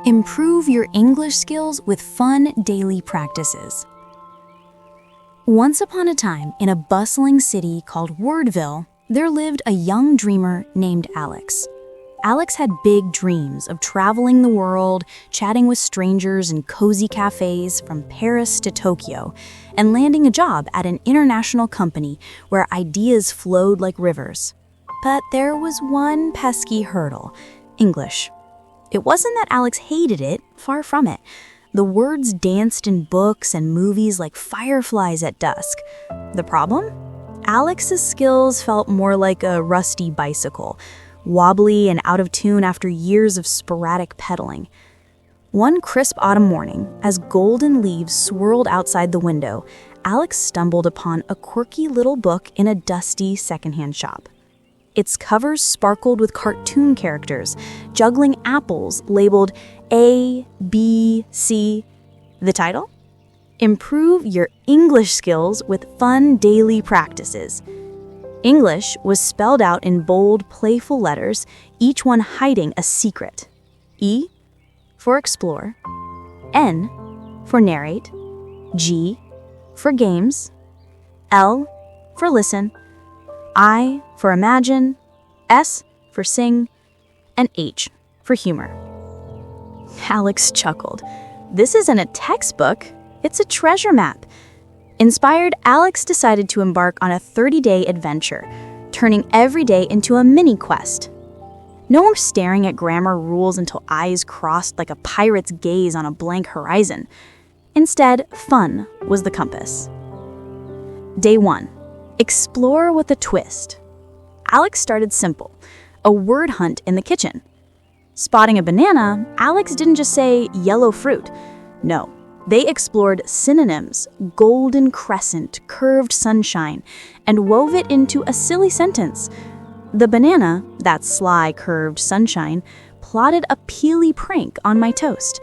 Improve your English skills with fun daily practices. Once upon a time, in a bustling city called Wordville, there lived a young dreamer named Alex. Alex had big dreams of traveling the world, chatting with strangers in cozy cafes from Paris to Tokyo, and landing a job at an international company where ideas flowed like rivers. But there was one pesky hurdle: English. It wasn't that Alex hated it, far from it. The words danced in books and movies like fireflies at dusk. The problem? Alex's skills felt more like a rusty bicycle, wobbly and out of tune after years of sporadic pedaling. One crisp autumn morning, as golden leaves swirled outside the window, Alex stumbled upon a quirky little book in a dusty secondhand shop. Its covers sparkled with cartoon characters, juggling apples labeled A, B, C. The title? Improve your English skills with fun daily practices. English was spelled out in bold, playful letters, each one hiding a secret. E for explore, N for narrate, G for games, L for listen, I for imagine, S for sing, and H for humor. Alex chuckled. This isn't a textbook, it's a treasure map. Inspired, Alex decided to embark on a 30-day adventure, turning every day into a mini quest. No more staring at grammar rules until eyes crossed like a pirate's gaze on a blank horizon. Instead, fun was the compass. Day 1. Explore with a twist. Alex started simple, a word hunt in the kitchen. Spotting a banana, Alex didn't just say yellow fruit. No, they explored synonyms, golden crescent, curved sunshine, and wove it into a silly sentence. The banana, that sly curved sunshine, plotted a peely prank on my toast.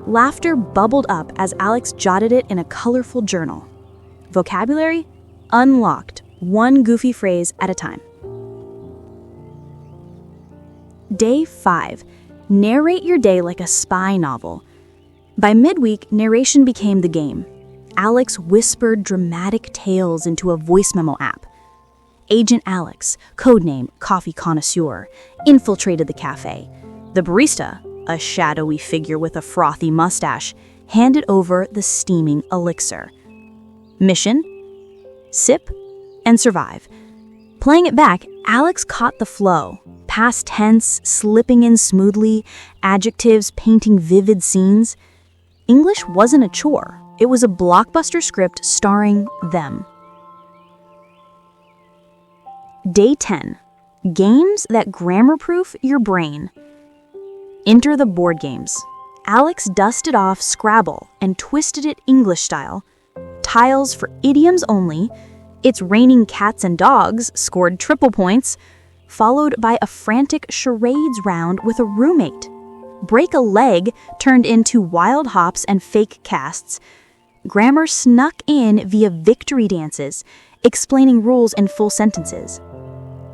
Laughter bubbled up as Alex jotted it in a colorful journal. Vocabulary? Unlocked, one goofy phrase at a time. Day 5. Narrate your day like a spy novel. By midweek, narration became the game. Alex whispered dramatic tales into a voice memo app. Agent Alex, codename Coffee Connoisseur, infiltrated the cafe. The barista, a shadowy figure with a frothy mustache, handed over the steaming elixir. Mission? Sip and survive. Playing it back, Alex caught the flow. Past tense slipping in smoothly, adjectives painting vivid scenes. English wasn't a chore. It was a blockbuster script starring them. Day 10. Games that grammar-proof your brain. Enter the board games. Alex dusted off Scrabble and twisted it English style. Tiles for idioms only. It's Raining Cats and Dogs scored triple points, followed by a frantic charades round with a roommate. Break a leg turned into wild hops and fake casts. Grammar snuck in via victory dances, explaining rules in full sentences.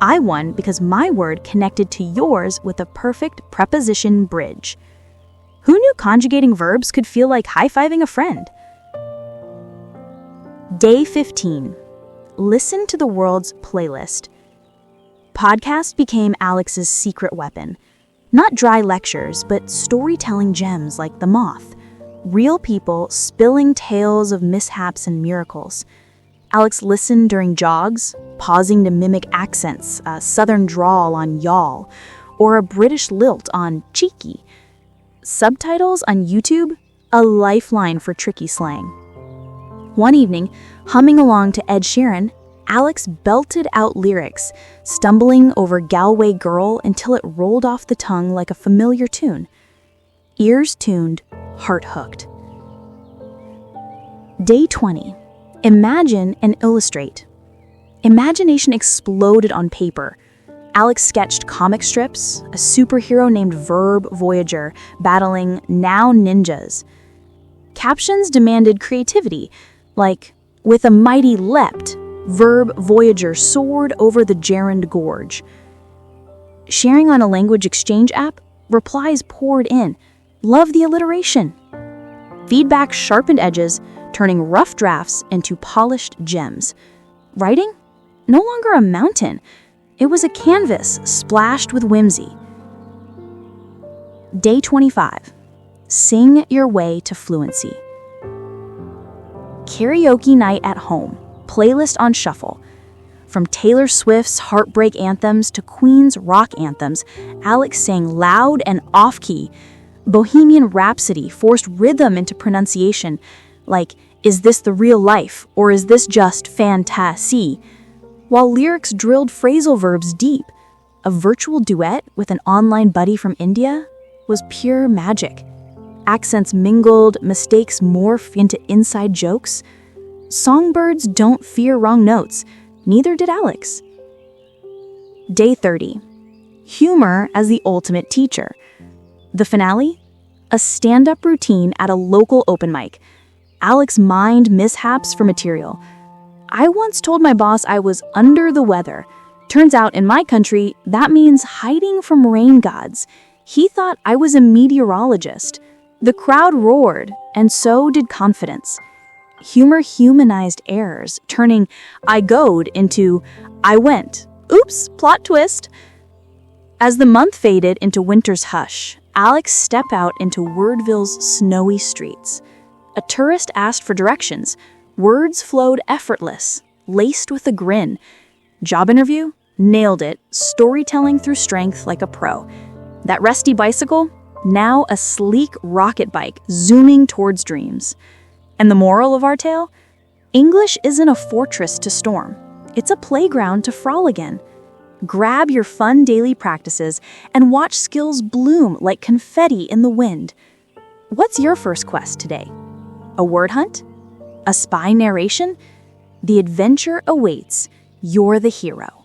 I won because my word connected to yours with a perfect preposition bridge. Who knew conjugating verbs could feel like high-fiving a friend? Day 15. Listen to the world's playlist. Podcast became Alex's secret weapon. Not dry lectures, but storytelling gems like The Moth. Real people spilling tales of mishaps and miracles. Alex listened during jogs, pausing to mimic accents, a southern drawl on y'all, or a British lilt on cheeky. Subtitles on YouTube? A lifeline for tricky slang. One evening, humming along to Ed Sheeran, Alex belted out lyrics, stumbling over Galway Girl until it rolled off the tongue like a familiar tune. Ears tuned, heart hooked. Day 20. Imagine and illustrate. Imagination exploded on paper. Alex sketched comic strips, a superhero named Verb Voyager battling now ninjas. Captions demanded creativity, like, with a mighty leapt, Verb Voyager soared over the gerund gorge. Sharing on a language exchange app, replies poured in. Love the alliteration. Feedback sharpened edges, turning rough drafts into polished gems. Writing? No longer a mountain. It was a canvas splashed with whimsy. Day 25. Sing your way to fluency. Karaoke night at home. Playlist on shuffle. From Taylor Swift's heartbreak anthems to Queen's rock anthems, Alex sang loud and off-key. Bohemian Rhapsody forced rhythm into pronunciation, like, is this the real life, or is this just fantasy? While lyrics drilled phrasal verbs deep, a virtual duet with an online buddy from India was pure magic. Accents mingled, mistakes morphed into inside jokes. Songbirds don't fear wrong notes, neither did Alex. Day 30. Humor as the ultimate teacher. The finale? A stand-up routine at a local open mic. Alex mined mishaps for material. I once told my boss I was under the weather. Turns out in my country, that means hiding from rain gods. He thought I was a meteorologist. The crowd roared, and so did confidence. Humor humanized errors, turning I goed into I went. Oops, plot twist. As the month faded into winter's hush, Alex stepped out into Wordville's snowy streets. A tourist asked for directions. Words flowed effortless, laced with a grin. Job interview? Nailed it, storytelling through strength like a pro. That rusty bicycle? Now a sleek rocket bike zooming towards dreams. And the moral of our tale? English isn't a fortress to storm. It's a playground to frolic in. Grab your fun daily practices and watch skills bloom like confetti in the wind. What's your first quest today? A word hunt? A spy narration? The adventure awaits. You're the hero.